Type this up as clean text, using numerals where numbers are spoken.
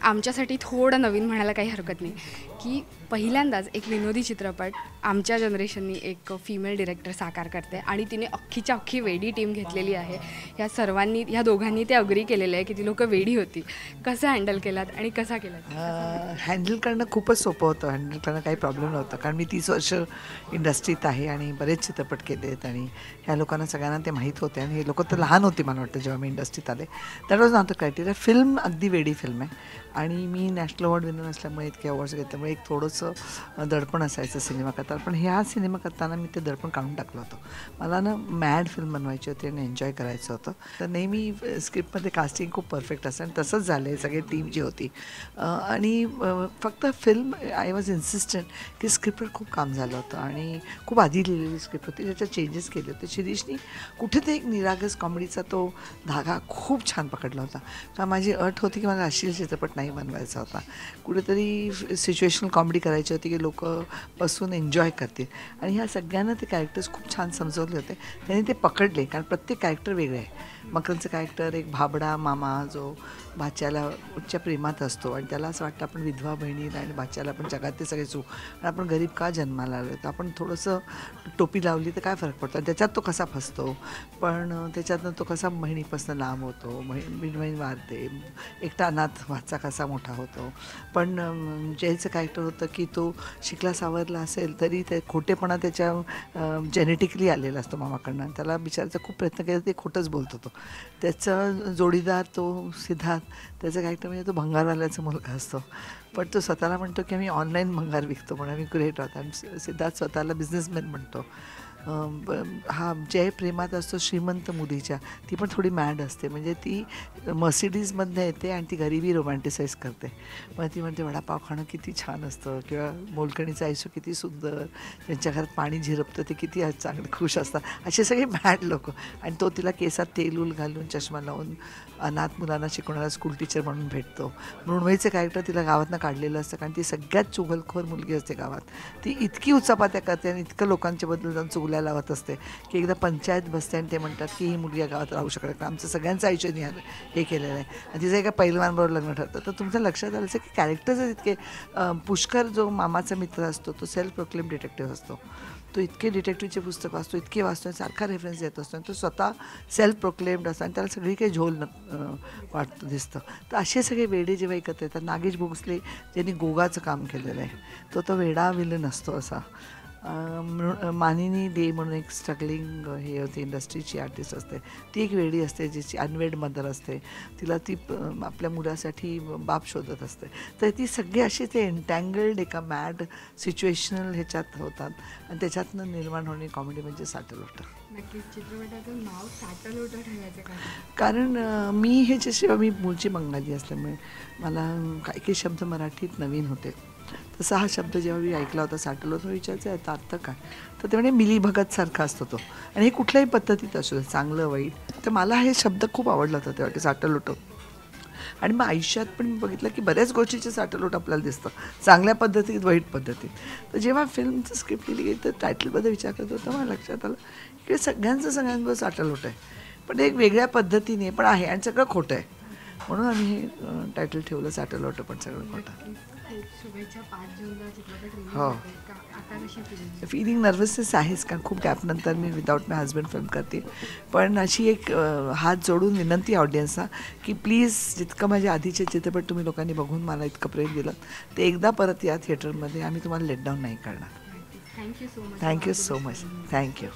आमच्यासाठी थोडं नवीन म्हणायला काही हरकत नाही की पहिल्यांदाच एक विनोदी चित्रपट आमच्या जनरेशननी एक फिमेल डिरेक्टर साकार करते आणि तिने अख्खीच्या अख्खी वेडी टीम घेतलेली आहे. ह्या दोघांनी ते अग्री केलेलं आहे की ती लोकं वेडी होती. कसं हँडल केलात आणि कसा केलात? हँडल करणं खूपच सोपं होतं. हँडल करणं काही प्रॉब्लेम नव्हता, कारण मी 30 वर्ष इंडस्ट्रीत आहे आणि बरेच चित्रपट केले आहेत आणि ह्या लोकांना सगळ्यांना ते माहीत होते आणि हे लोकं तर लहान होती मला वाटतं जेव्हा मी इंडस्ट्रीत आले. That was not the criteria. Film अगदी वेडी फिल्म आहे आणि मी नॅशनल अवॉर्ड विनर असल्यामुळे इतके अवॉर्ड्स घेतल्यामुळे एक थोडंसं दडपण असायचं सिनेमा करताना. पण ह्या सिनेमा करताना मी ते दडपण काढून टाकलं होतं. मला ना मॅड फिल्म बनवायची होती आणि एन्जॉय करायचं होतं. तर नेहमी स्क्रिप्टमध्ये कास्टिंग खूप परफेक्ट असतं आणि तसंच झालं आहे. सगळी टीम जी होती आणि फक्त फिल्म आय वॉज इन्सिस्टंट की स्क्रिप्टवर खूप काम झालं होतं आणि खूप आधी लिहिलेली स्क्रिप्ट होती, त्याच्यात चेंजेस केले होते. शिरीषनी कुठेतरी एक निरागस कॉमेडीचा तो धागा खूप छान पकडला होता. का माझी अट होती की मला अश्लील चित्रपट नाही बनवायचा होता. कुठेतरी सिच्युएशनल कॉमेडी करायची होती की लोक बसून एन्जॉय करतील आणि ह्या सगळ्यांना ते कॅरेक्टर्स खूप छान समजवले होते. त्यांनी ते पकडले, कारण प्रत्येक कॅरेक्टर वेगळे आहे. मकरंदचं कॅरेक्टर एक भाबडा मामा जो भाच्याला उच्च प्रेमात असतो आणि त्याला असं वाटतं आपण विधवा बहिणीला आणि भाच्याला आपण जगात ते सगळे चूक आणि आपण गरीब का जन्माला आलो, तर आपण थोडंसं टोपी लावली तर काय फरक पडतो. आणि त्याच्यात तो कसा फसतो, पण त्याच्यातनं तो कसा बहिणीपासून लांब होतो, बहीण वारते, एकटा अनाथ भाचा कसा मोठा होतो. पण जयचं कॅरेक्टर होतं की तो शिकला सावरला असेल तरी ते खोटेपणा त्याच्या जेनेटिकली आलेला असतो मामाकडनं. त्याला बिचारायचा खूप प्रयत्न केला, ते खोटंच बोलत होतो. त्याचा जोडीदार तो सिद्धार्थ, त्याचं कॅरेक्टर म्हणजे तो भंगारवाल्याचा मुलगा असतो, पण तो स्वतःला म्हणतो की आम्ही ऑनलाईन भंगार विकतो म्हणून आम्ही ग्रेट आहोत. आणि सिद्धार्थ स्वतःला बिझनेसमॅन म्हणतो. हा जय प्रेमात असतो श्रीमंत मुलीच्या, ती पण थोडी मॅड असते. म्हणजे ती मर्सिडीजमधनं येते आणि ती गरिबी रोमॅन्टिसाईज करते. मग ती म्हणते वडापाव खाणं किती छान असतं किंवा मोलकणीचं आयुष्य किती सुंदर, त्यांच्या घरात पाणी झिरपतं ते किती चांगले खुश असतात, असे सगळे मॅड लोक. आणि तो तिला केसात तेलूल घालून चष्मा लावून अनाथ मुलांना शिकवणारा स्कूल टीचर म्हणून भेटतो. मृण्मयीचं कॅरेक्टर तिला गावातनं काढलेलं असतं, कारण ती सगळ्यात चुगलखोर मुलगी असते गावात. ती इतकी उचापात्या करते आणि इतकं लोकांच्याबद्दल जाऊन चुगल्या लावत असते की एकदा पंचायत बसते आणि ते म्हणतात की ही मुलगी या गावात राहू शकत नाही, आमचं सगळ्यांचं आयुष्य हे केलेलं आहे. आणि तिचं एका पैलवानबरोबर लग्न ठरतं. तर तुमच्या लक्षात आलं की कॅरेक्टर्स इतके पुष्कर जो मामाचा मित्र असतो तो सेल्फ प्रोक्लेम डिटेक्टिव्ह असतो. तो इतके डिटेक्टिव्हचे पुस्तक वाचतो, इतके वाचतो, सारखा रेफरन्स देत असतो आणि तो स्वतः सेल्फ प्रोक्लेम्ड असतो आणि त्याला सगळी काही झोल वाटतं दिसतं. तर असे सगळे वेडे जेव्हा एकत्र येतात, नागेश भोसले ज्यांनी गोगाचं काम केलेलं आहे तो वेडा विलन असतो असा. मानिनी डे म्हणून एक स्ट्रगलिंग हे होती, इंडस्ट्रीची आर्टिस्ट असते, ती एक वेडी असते जिची अनवेड मदर असते. तिला ती आपल्या मुलासाठी बाप शोधत असते. तर ती सगळी अशी ते एन्टँगल्ड एका मॅड सिच्युएशनल ह्याच्यात होतात आणि त्याच्यातनं निर्माण होणे कॉमेडी म्हणजे साटलोट. नक्कीच चित्रपटाचं नाव साटलोट ठेवायचं कारण मी ह्याच्याशिवाय मी मूळची बंगाली असल्यामुळे मला काही काही शब्द मराठीत नवीन होते. तसा हा शब्द जेव्हा मी ऐकला होता साटलोट, विचारायचा याचा अर्थ काय, तर ते म्हणजे मिलीभगत सारखा असतो तो. आणि हे कुठल्याही पद्धतीत असू दे, चांगलं वाईट. तर मला हे शब्द खूप आवडला होता तेव्हा की साटलोट. आणि मग आयुष्यात पण मी बघितलं की बऱ्याच गोष्टीचे साटलोट आपल्याला दिसतं, चांगल्या पद्धतीत वाईट पद्धतीत. तर जेव्हा फिल्मचं स्क्रिप्ट लिहिली गेली तर टायटलमध्ये विचार करत होता, मला लक्षात आलं की सगळ्यांबरोबर साटलोट आहे, पण एक वेगळ्या पद्धतीने पण आहे आणि सगळं खोटं आहे. म्हणून आम्ही हे टायटल ठेवलं साटलोट पण सगळं खोटं. शुभेच्छा. 5 जूनला चित्रपट हो. आता कशी फीलिंग नर्वसनेस आहेच, कारण खूप गॅपनंतर मी विदाऊट माय हजबंड फिल्म करते. पण अशी एक हात जोडून विनंती ऑडियन्सला की प्लीज जितकं माझ्या आधीचे चित्रपट तुम्ही लोकांनी बघून मला इतकं प्रेम दिलं ते एकदा परत या थिएटरमध्ये, आम्ही तुम्हाला लेट डाऊन नाही करणार. Thank you so much. Thank you so much. Thank you.